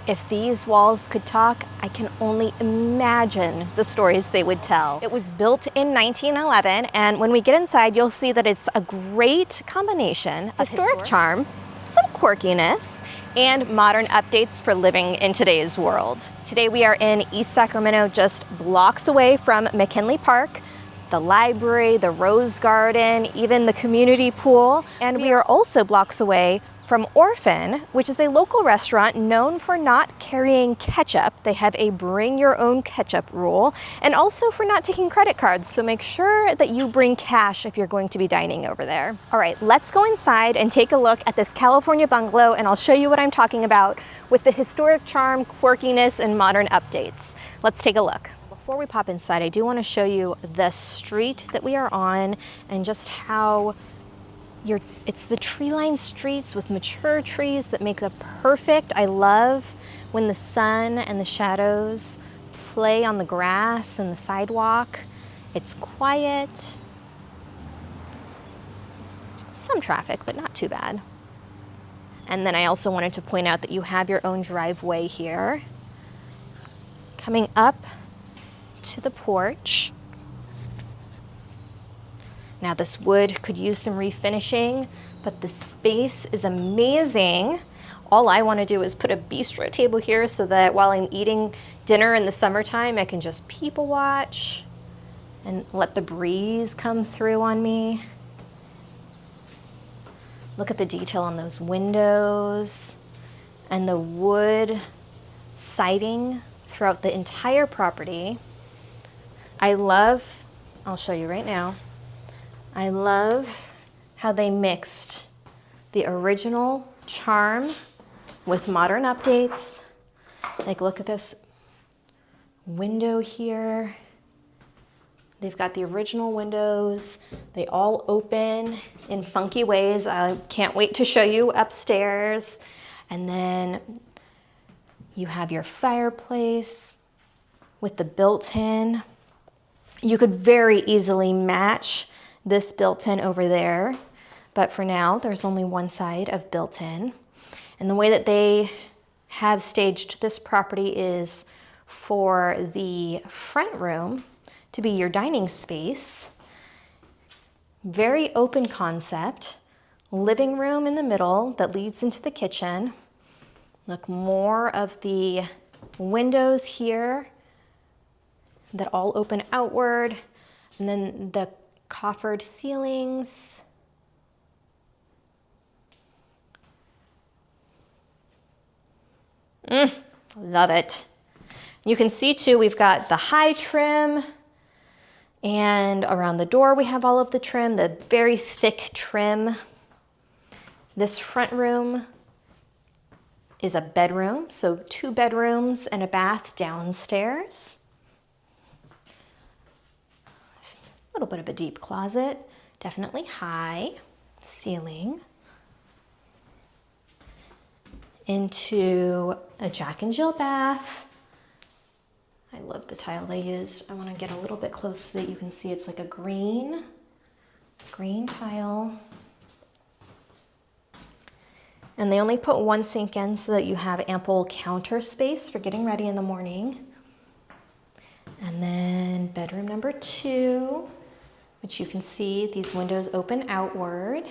If these walls could talk, I can only imagine the stories they would tell. It was built in 1911, and when we get inside, you'll see that it's a great combination of historic charm, some quirkiness, and modern updates for living in today's world. Today we are in East Sacramento, just blocks away from McKinley Park, the library, the rose garden, even the community pool. And we are also blocks away from Orphan, which is a local restaurant known for not carrying ketchup. They have a bring your own ketchup rule, and also for not taking credit cards. So make sure that you bring cash if you're going to be dining over there. All right, let's go inside and take a look at this California bungalow, and I'll show you what I'm talking about with the historic charm, quirkiness, and modern updates. Let's take a look. Before we pop inside, I do want to show you the street that we are on and just how it's the tree-lined streets with mature trees that make the perfect. I love when the sun and the shadows play on the grass and the sidewalk. It's quiet. Some traffic, but not too bad. And then I also wanted to point out that you have your own driveway here. Coming up to the porch. Now this wood could use some refinishing, but the space is amazing. All I want to do is put a bistro table here so that while I'm eating dinner in the summertime, I can just people watch and let the breeze come through on me. Look at the detail on those windows and the wood siding throughout the entire property. I'll show you right now. I love how they mixed the original charm with modern updates. Like, look at this window here. They've got the original windows. They all open in funky ways. I can't wait to show you upstairs. And then you have your fireplace with the built-in. You could very easily match this built-in over there, but for now there's only one side of built-in. And the way that they have staged this property is for the front room to be your dining space. Very open concept. Living room in the middle that leads into the kitchen. Look, more of the windows here that all open outward, and then the coffered ceilings. Love it. You can see too, we've got the high trim, and around the door we have all of the trim, the very thick trim. This front room is a bedroom, so 2 bedrooms and a bath downstairs. A little bit of a deep closet, definitely high ceiling. Into a Jack and Jill bath. I love the tile they used. I want to get a little bit close so that you can see it's like a green tile. And they only put 1 sink in so that you have ample counter space for getting ready in the morning. And then bedroom number 2, which you can see these windows open outward.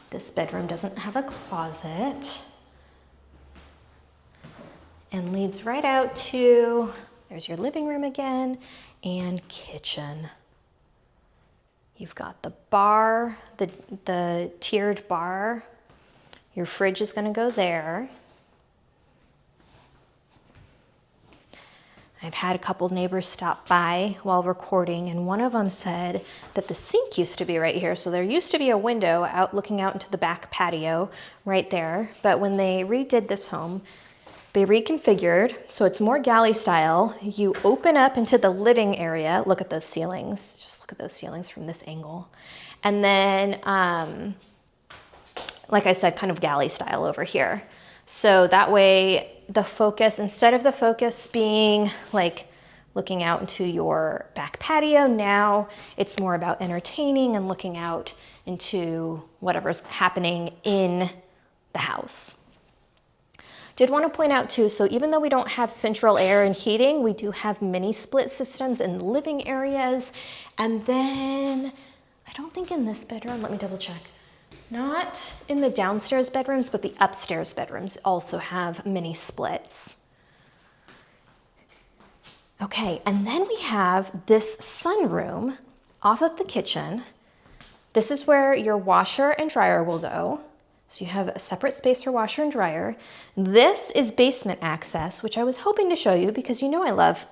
This bedroom doesn't have a closet and leads right out to, there's your living room again, and kitchen. You've got the bar, the tiered bar. Your fridge is gonna go there. I've had a couple neighbors stop by while recording, and one of them said that the sink used to be right here. So there used to be a window looking out into the back patio right there. But when they redid this home, they reconfigured, so it's more galley style. You open up into the living area. Look at those ceilings. Just look at those ceilings from this angle. And then, like I said, kind of galley style over here. So that way the focus, instead of the focus being like looking out into your back patio, now it's more about entertaining and looking out into whatever's happening in the house. Did want to point out too, so even though we don't have central air and heating, we do have mini split systems in the living areas. And then, I don't think in this bedroom, let me double check. Not in the downstairs bedrooms, but the upstairs bedrooms also have mini splits. Okay, and then we have this sunroom off of the kitchen. This is where your washer and dryer will go. So you have a separate space for washer and dryer. This is basement access, which I was hoping to show you because you know I love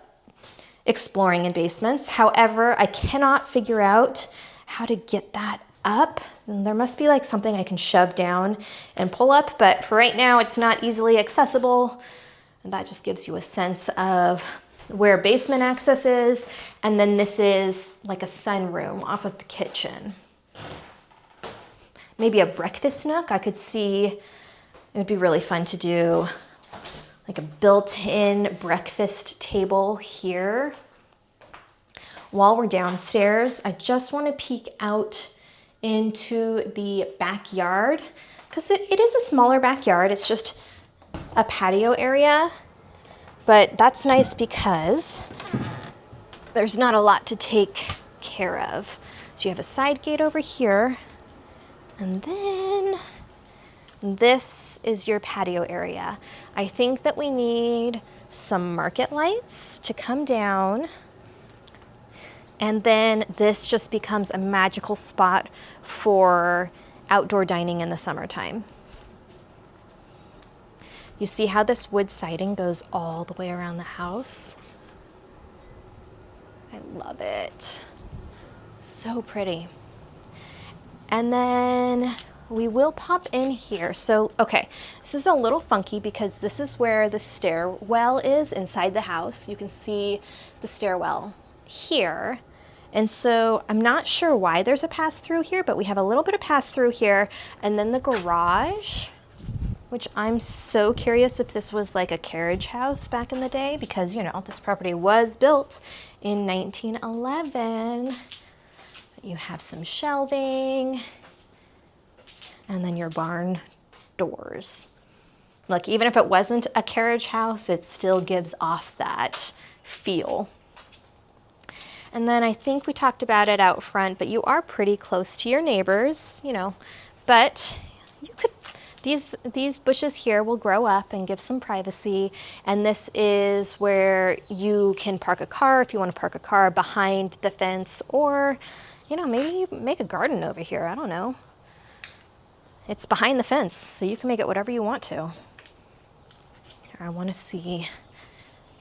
exploring in basements. However, I cannot figure out how to get that up. And there must be like something I can shove down and pull up, but for right now it's not easily accessible. And that just gives you a sense of where basement access is. And then this is like a sunroom off of the kitchen. Maybe a breakfast nook. I could see it would be really fun to do like a built-in breakfast table here. While we're downstairs, I just want to peek out into the backyard because it is a smaller backyard. It's just a patio area, but that's nice because there's not a lot to take care of. So you have a side gate over here, and then this is your patio area. I think that we need some market lights to come down, and then this just becomes a magical spot for outdoor dining in the summertime. You see how this wood siding goes all the way around the house? I love it. So pretty. And then we will pop in here. So, okay, this is a little funky because this is where the stairwell is inside the house. You can see the stairwell here. And so I'm not sure why there's a pass through here, but we have a little bit of pass through here. And then the garage, which I'm so curious if this was like a carriage house back in the day because, you know, this property was built in 1911. You have some shelving and then your barn doors. Look, even if it wasn't a carriage house, it still gives off that feel. And then I think we talked about it out front, but you are pretty close to your neighbors, you know, but you could, these bushes here will grow up and give some privacy. And this is where you can park a car if you want to park a car behind the fence, or, you know, maybe you make a garden over here. I don't know. It's behind the fence, so you can make it whatever you want to. Here, I want to see,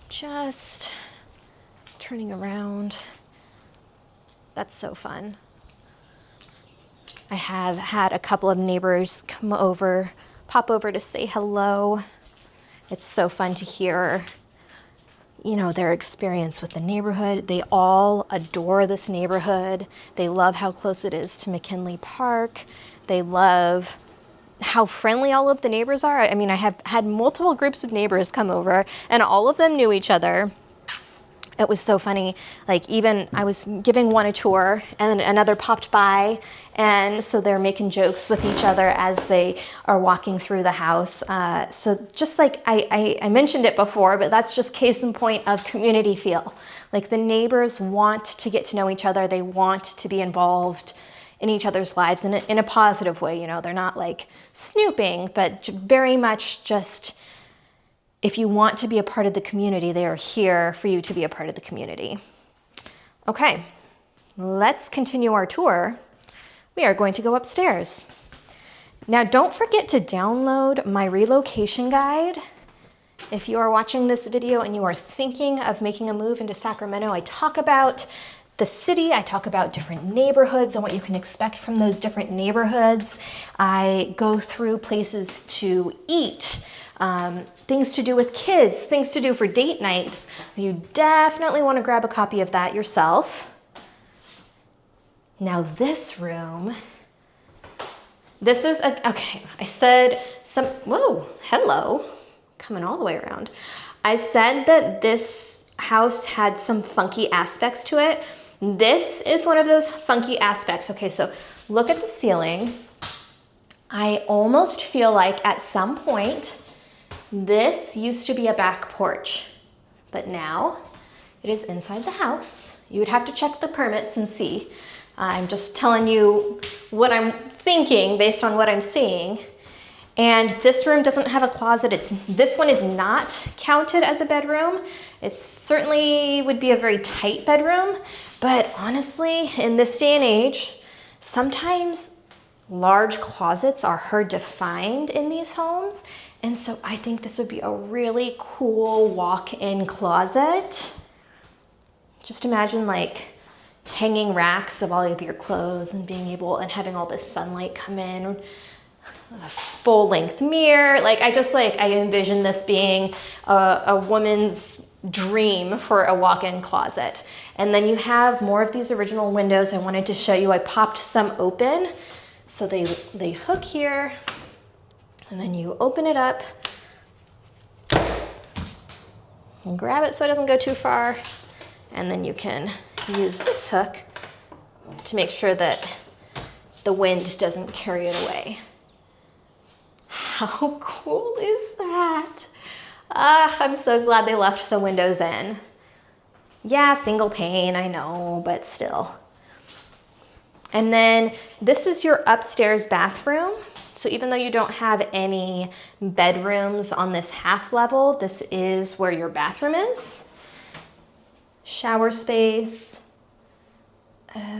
just turning around. That's so fun. I have had a couple of neighbors come over, pop over to say hello. It's so fun to hear, you know, their experience with the neighborhood. They all adore this neighborhood. They love how close it is to McKinley Park. They love how friendly all of the neighbors are. I mean, I have had multiple groups of neighbors come over and all of them knew each other. It was so funny. Like, even I was giving one a tour and another popped by, and so they're making jokes with each other as they are walking through the house. So just like I mentioned it before, but that's just case in point of community feel. Like, the neighbors want to get to know each other. They want to be involved in each other's lives in a positive way. You know, they're not like snooping, but very much just, if you want to be a part of the community, they are here for you to be a part of the community. Okay, let's continue our tour. We are going to go upstairs. Now, don't forget to download my relocation guide. If you are watching this video and you are thinking of making a move into Sacramento, I talk about the city, I talk about different neighborhoods and what you can expect from those different neighborhoods. I go through places to eat, things to do with kids, things to do for date nights. You definitely want to grab a copy of that yourself. Now this room, this is okay, I said whoa, hello, coming all the way around. I said that this house had some funky aspects to it. This is one of those funky aspects. Okay, so look at the ceiling. I almost feel like at some point, this used to be a back porch, but now it is inside the house. You would have to check the permits and see. I'm just telling you what I'm thinking based on what I'm seeing. And this room doesn't have a closet. This one is not counted as a bedroom. It certainly would be a very tight bedroom, but honestly, in this day and age, sometimes large closets are hard to find in these homes. And so I think this would be a really cool walk-in closet. Just imagine like hanging racks of all of your clothes and being able and having all this sunlight come in. A full-length mirror. Like I envision this being a woman's dream for a walk-in closet. And then you have more of these original windows. I wanted to show you, I popped some open. So they hook here, and then you open it up and grab it so it doesn't go too far. And then you can use this hook to make sure that the wind doesn't carry it away. How cool is that? I'm so glad they left the windows in. Yeah, single pane, I know, but still. And then this is your upstairs bathroom. So even though you don't have any bedrooms on this half level, this is where your bathroom is. Shower space.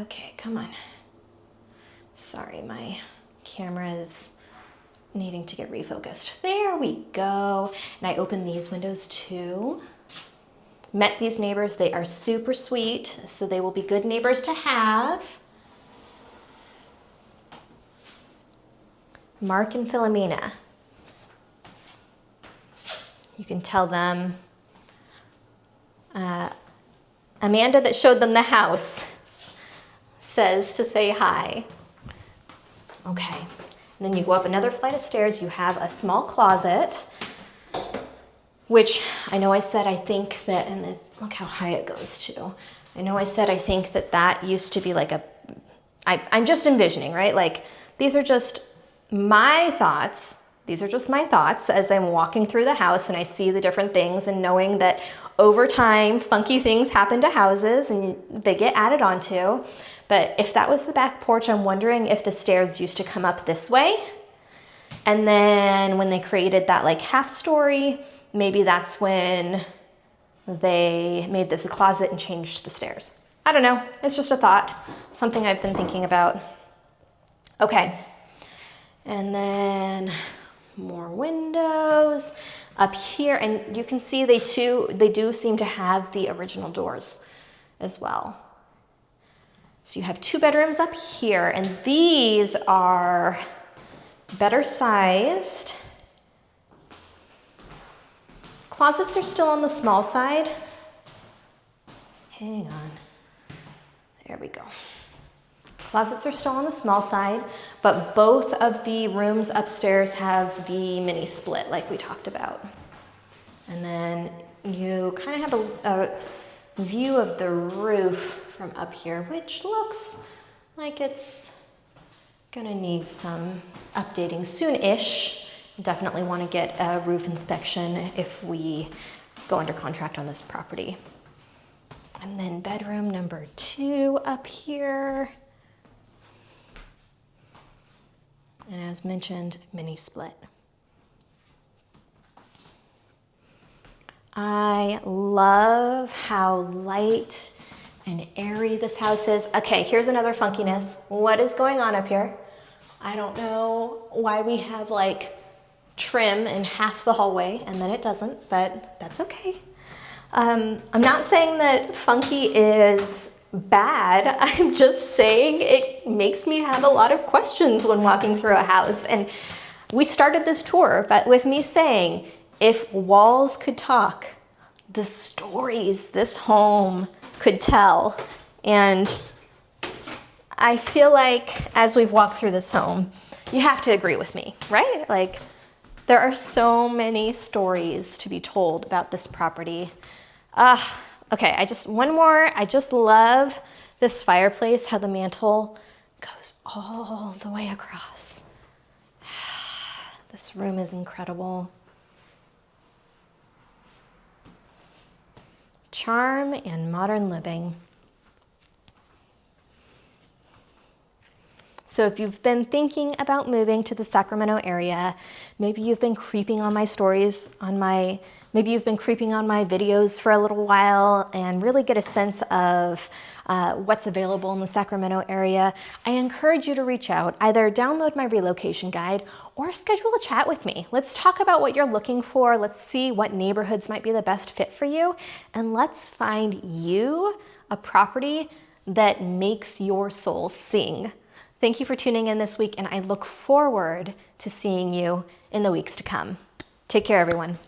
Okay, come on. Sorry, my camera is needing to get refocused. There we go. And I opened these windows too. Met these neighbors. They are super sweet, so they will be good neighbors to have. Mark and Philomena. You can tell them, Amanda that showed them the house says to say hi. Okay. And then you go up another flight of stairs, you have a small closet, which I know I said I think that, and then look how high it goes to. I know I said I think that used to be like I'm just envisioning, right? Like these are just my thoughts. These are just my thoughts as I'm walking through the house and I see the different things and knowing that over time, funky things happen to houses and they get added onto. But if that was the back porch, I'm wondering if the stairs used to come up this way. And then when they created that like half story, maybe that's when they made this a closet and changed the stairs. I don't know. It's just a thought, something I've been thinking about. Okay. And then more windows up here. And you can see they do seem to have the original doors as well. So you have 2 bedrooms up here, and these are better sized. Closets are still on the small side. Hang on. There we go. Closets are still on the small side, but both of the rooms upstairs have the mini split like we talked about. And then you kind of have a view of the roof from up here, which looks like it's gonna need some updating soon-ish. Definitely want to get a roof inspection if we go under contract on this property. And then bedroom number 2 up here. And as mentioned, mini split. I love how light and airy this house is. Okay, here's another funkiness. What is going on up here? I don't know why we have like trim in half the hallway and then it doesn't, but that's okay. I'm not saying that funky is bad. I'm just saying it makes me have a lot of questions when walking through a house. And we started this tour, but with me saying, if walls could talk, the stories this home could tell. And I feel like as we've walked through this home, you have to agree with me, right? Like there are so many stories to be told about this property. Okay, one more. I just love This fireplace, how the mantle goes all the way across. This room is incredible. Charm and modern living. So if you've been thinking about moving to the Sacramento area, maybe you've been creeping on my stories, maybe you've been creeping on my videos for a little while and really get a sense of what's available in the Sacramento area, I encourage you to reach out, either download my relocation guide or schedule a chat with me. Let's talk about what you're looking for. Let's see what neighborhoods might be the best fit for you. And let's find you a property that makes your soul sing. Thank you for tuning in this week, and I look forward to seeing you in the weeks to come. Take care, everyone.